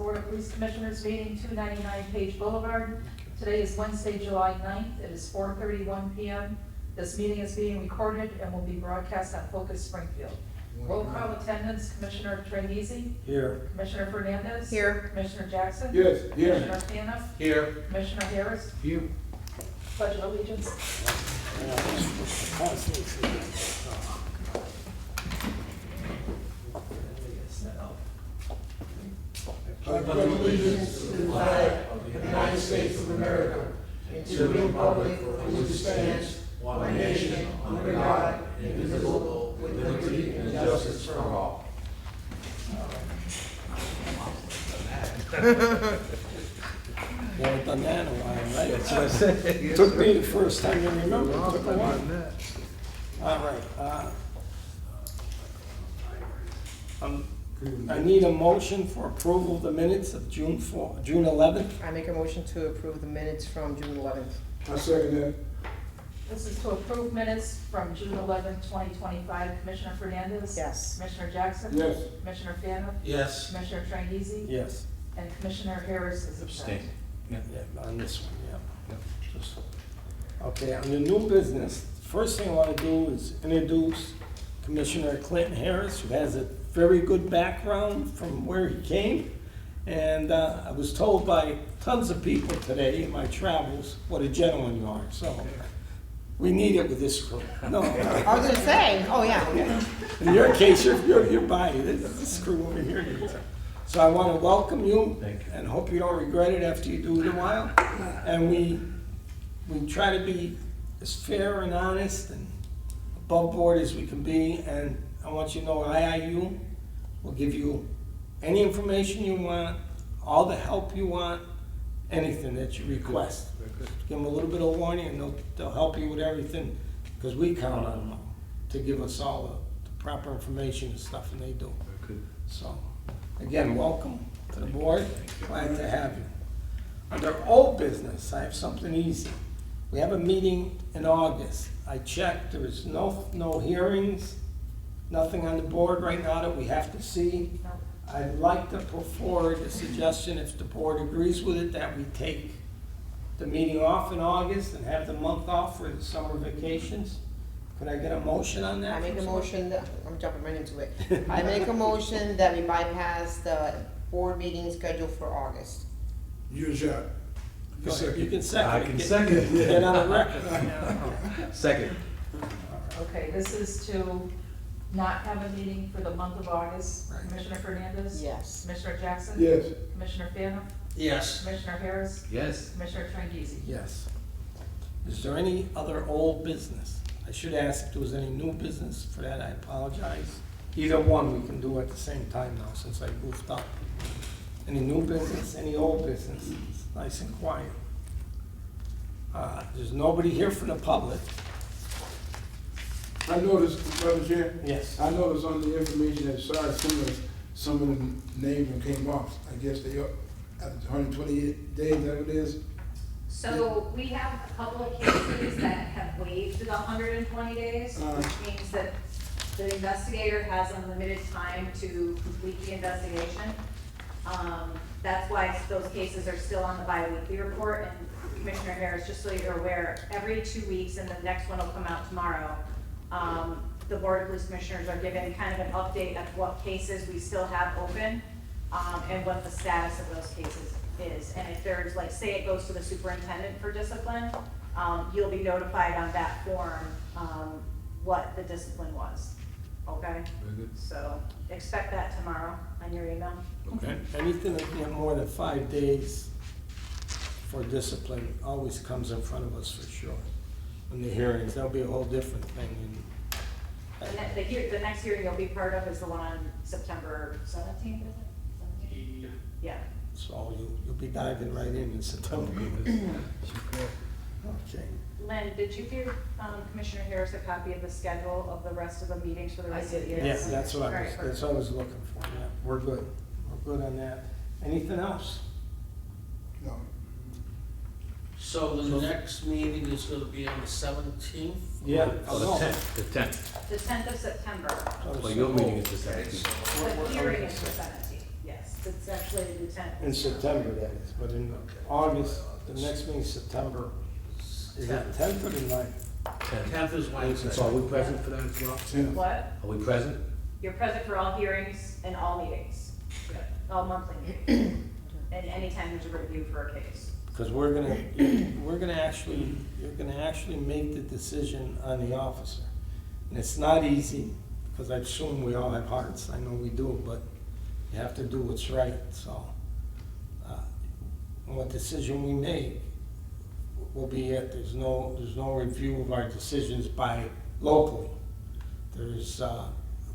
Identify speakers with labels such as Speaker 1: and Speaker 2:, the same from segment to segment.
Speaker 1: Board of Police Commissioners meeting, 299 Page Boulevard. Today is Wednesday, July 9th. It is 4:31 p.m. This meeting is being recorded and will be broadcast on Focus Springfield. Roll call attendance, Commissioner Tranisi.
Speaker 2: Here.
Speaker 1: Commissioner Fernandez.
Speaker 3: Here.
Speaker 1: Commissioner Jackson.
Speaker 4: Yes, here.
Speaker 1: Commissioner Fana.
Speaker 4: Here.
Speaker 1: Commissioner Harris.
Speaker 4: Here.
Speaker 1: Pledge of allegiance.
Speaker 4: I pledge allegiance to the flag of the United States of America and to the republic for which it stands, one nation, under God, indivisible, with liberty and justice for all.
Speaker 2: We haven't done that in a while, right? That's what I said. It took me the first time to remember. It took a while. All right. I need a motion for approval of the minutes of June 11th.
Speaker 3: I make a motion to approve the minutes from June 11th.
Speaker 4: I second that.
Speaker 1: This is to approve minutes from June 11th, 2025. Commissioner Fernandez.
Speaker 3: Yes.
Speaker 1: Commissioner Jackson.
Speaker 4: Yes.
Speaker 1: Commissioner Fana.
Speaker 4: Yes.
Speaker 1: Commissioner Tranisi.
Speaker 2: Yes.
Speaker 1: And Commissioner Harris is abstained.
Speaker 2: Yeah, on this one, yeah. Just- Okay, on the new business, first thing I want to do is introduce Commissioner Clinton Harris, who has a very good background from where he came. And I was told by tons of people today in my travels what a gentleman you are, so we need it with this crew. No,
Speaker 3: I was gonna say, oh yeah.
Speaker 2: in your case, you're by this crew over here. So I want to welcome you and hope you don't regret it after you do it a while. And we try to be as fair and honest and above board as we can be. And I want you to know IIU will give you any information you want, all the help you want, anything that you request. Give them a little bit of warning and they'll help you with everything, because we count on them to give us all the proper information and stuff, and they do. So, again, welcome to the board. Glad to have you. Under old business, I have something easy. We have a meeting in August. I checked, there is no hearings, nothing on the board right now that we have to see. I'd like to put forward a suggestion, if the board agrees with it, that we take the meeting off in August and have the month off for the summer vacations. Could I get a motion on that?
Speaker 3: I make a motion that, I'm jumping right into it. I make a motion that we bypass the board meeting schedule for August.
Speaker 4: You shot.
Speaker 2: Go ahead, you can second.
Speaker 5: I can second it.
Speaker 2: Get on the record.
Speaker 5: Second.
Speaker 1: Okay, this is to not have a meeting for the month of August.
Speaker 2: Right.
Speaker 1: Commissioner Fernandez.
Speaker 3: Yes.
Speaker 1: Commissioner Jackson.
Speaker 4: Yes.
Speaker 1: Commissioner Fana.
Speaker 4: Yes.
Speaker 1: Commissioner Harris.
Speaker 5: Yes.
Speaker 1: Commissioner Tranisi.
Speaker 2: Yes. Is there any other old business? I should ask if there was any new business. For that, I apologize. Either one we can do at the same time now, since I moved up. Any new business, any old business? It's nice and quiet. There's nobody here from the public.
Speaker 4: I noticed, Brother Chair,
Speaker 2: Yes.
Speaker 4: I noticed on the information that started some of the names that came off. I guess they are after 128 days, that it is.
Speaker 6: So we have a couple of cases that have waived the 120 days, which means that the investigator has unlimited time to complete the investigation. That's why those cases are still on the bi-weekly report. And Commissioner Harris, just so you're aware, every 2 weeks, and the next one will come out tomorrow, the Board of Police Commissioners are given kind of an update of what cases we still have open, and what the status of those cases is. And if there's, like, say it goes to the superintendent for discipline, you'll be notified on that form, what the discipline was, okay?
Speaker 5: Very good.
Speaker 6: So expect that tomorrow on your email.
Speaker 2: Okay. Anything that, more than 5 days for discipline always comes in front of us for sure. In the hearings, that'll be a whole different thing.
Speaker 6: The next hearing you'll be part of is the one on September 17th, is it? 17th? Yeah.
Speaker 2: So you'll be diving right in September. Okay.
Speaker 6: Lynn, did you give Commissioner Harris a copy of the schedule of the rest of the meetings for the rest of the year?
Speaker 2: Yeah, that's what
Speaker 6: Right.
Speaker 2: that's what I was looking for, yeah. We're good. We're good on that. Anything else?
Speaker 4: No.
Speaker 7: So the next meeting is gonna be on the 17th?
Speaker 2: Yeah.
Speaker 5: Oh, the 10th, the 10th.
Speaker 6: The 10th of September.
Speaker 5: Well, your meeting is the 17th.
Speaker 7: So
Speaker 6: The hearing is the 17th, yes. It's actually the 10th.
Speaker 2: In September, that is, but in August, the next meeting's September, is it 10th or the 9th?
Speaker 7: 10th is Wednesday.
Speaker 5: So are we present for that as well?
Speaker 6: What?
Speaker 5: Are we present?
Speaker 6: You're present for all hearings and all meetings, all monthly meetings, and anytime there's a review for a case.
Speaker 2: Because you're gonna actually make the decision on the officer. And it's not easy, because I assume we all have hearts, I know we do, but you have to do what's right, so. What decision we make will be it, there's no review of our decisions by locally. There's a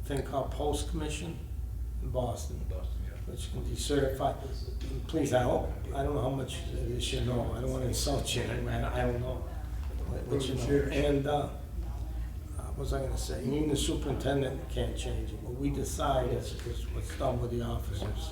Speaker 2: thing called Post Commission in Boston, which can be certified. Please, I hope, I don't know how much you should know, I don't want to insult you, I don't know. But you know, and, what was I gonna say, even the superintendent can't change it, what we decide is what's done with the officers.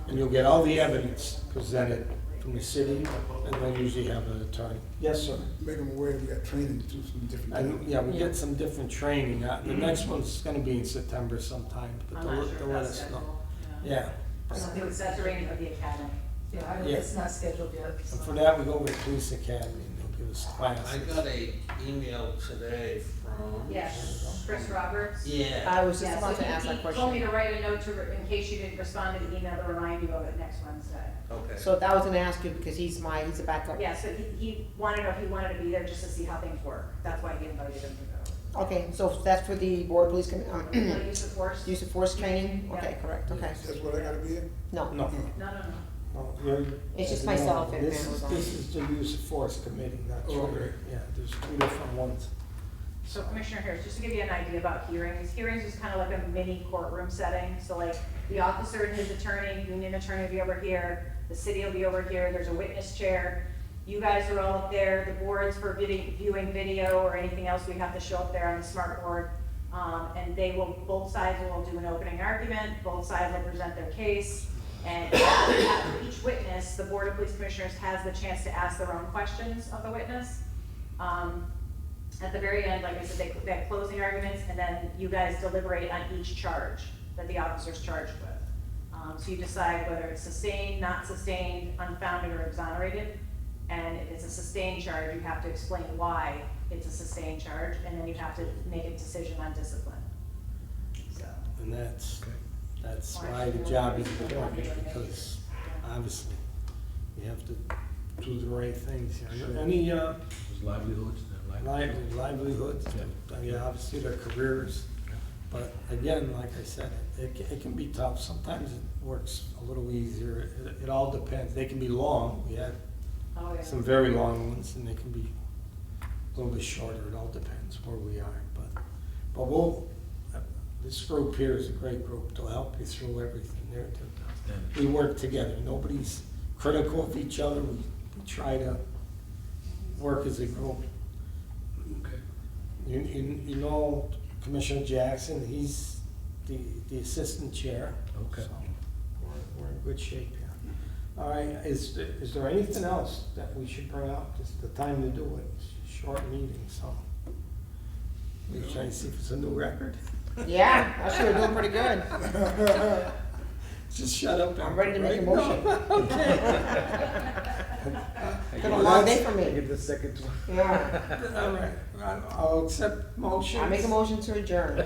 Speaker 2: And you'll get all the evidence presented from the city, and they'll usually have an attorney. Yes, sir.
Speaker 4: Make them aware we got training to some different.
Speaker 2: And, yeah, we get some different training. The next one's gonna be in September sometime, but
Speaker 6: I'm
Speaker 2: they'll
Speaker 6: not sure
Speaker 2: let
Speaker 6: that's
Speaker 2: us know.
Speaker 6: scheduled.
Speaker 2: Yeah,
Speaker 6: I think it's at the range of the academy.
Speaker 1: Yeah,
Speaker 2: Yeah.
Speaker 1: it's not scheduled yet.
Speaker 2: and
Speaker 1: so.
Speaker 2: for that, we go over to Police Academy, and they'll give us
Speaker 7: I
Speaker 2: classes.
Speaker 7: got a email today from.
Speaker 6: Yes, Chris Roberts.
Speaker 7: Yeah.
Speaker 3: I was just
Speaker 6: Yeah,
Speaker 3: about
Speaker 6: so
Speaker 3: to ask that
Speaker 6: he told me
Speaker 3: question.
Speaker 6: to write a note in case you didn't respond to the email to remind you of it next Wednesday.
Speaker 7: Okay.
Speaker 3: So that was gonna ask you, because he's a backup.
Speaker 6: Yeah, so he wanted to know if he wanted to be there just to see how things work. That's why he invited him to
Speaker 3: Okay, so that's for the board of police,
Speaker 6: go. Use of force?
Speaker 3: use of force training?
Speaker 6: Yeah.
Speaker 3: Okay, correct, okay.
Speaker 4: That's what I gotta be in?
Speaker 3: No,
Speaker 2: No,
Speaker 6: No.
Speaker 2: no, you're.
Speaker 3: It's just
Speaker 2: as you know,
Speaker 3: myself and
Speaker 2: This
Speaker 3: Pam was on.
Speaker 2: is the use of force committee, not
Speaker 4: Oh,
Speaker 2: trigger.
Speaker 4: okay.
Speaker 2: Yeah, there's two different ones.
Speaker 6: So Commissioner Harris, just to give you an idea about hearings, hearings is kind of like a mini courtroom setting. So like the officer and his attorney, union attorney will be over here, the city will be over here, there's a witness chair. You guys are all up there, the boards for viewing video or anything else we have to show up there on the smart board. And both sides will do an opening argument, both sides will present their case. And after each witness, the Board of Police Commissioners has the chance to ask their own questions of the witness. At the very end, like I said, they have closing arguments, and then you guys deliberate on each charge that the officer's charged with. So you decide whether it's sustained, not sustained, unfounded, or exonerated. And if it's a sustained charge, you have to explain why it's a sustained charge, and then you have to make a decision on discipline. So,
Speaker 2: And that's why the job is important, because obviously you have to do the right things. Any,
Speaker 5: There's livelihoods.
Speaker 2: livelihoods, yeah, obviously their careers. But again, like I said, it can be tough. Sometimes it works a little easier. It all depends. They can be long. We had
Speaker 6: oh, yeah.
Speaker 2: some very long ones, and they can be a little bit shorter. It all depends where we are. But this group here is a great group. They'll help you through everything. We work together. Nobody's critical of each other. We try to work as a group.
Speaker 5: Okay.
Speaker 2: You know Commissioner Jackson, he's the assistant chair.
Speaker 5: Okay.
Speaker 2: So we're in good shape here. All right, is there anything else that we should bring up? It's the time to do it. It's a short meeting, so. We trying to see if it's a new record.
Speaker 3: Yeah, actually, we're doing pretty good.
Speaker 2: Just shut up.
Speaker 3: I'm ready to make a
Speaker 2: right?
Speaker 3: motion.
Speaker 2: No, okay.
Speaker 3: It's been a long day for me.
Speaker 5: the second one.
Speaker 3: Yeah,
Speaker 2: All right, I'll accept motion.
Speaker 3: I make a motion to adjourn.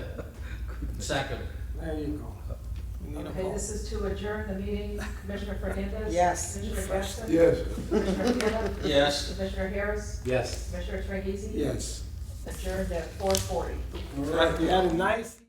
Speaker 7: Second.
Speaker 2: There you go. We need a
Speaker 1: Okay,
Speaker 2: vote.
Speaker 1: this is to adjourn the meeting. Commissioner Fernandez?
Speaker 3: Yes.
Speaker 1: Commissioner Jackson?
Speaker 4: Yes.
Speaker 1: Commissioner Fielder?
Speaker 7: Yes.
Speaker 1: Commissioner Harris?
Speaker 5: Yes.
Speaker 1: Commissioner Trahisi?
Speaker 2: Yes.
Speaker 1: Adjourned at 4:40.
Speaker 2: All right, we had a nice.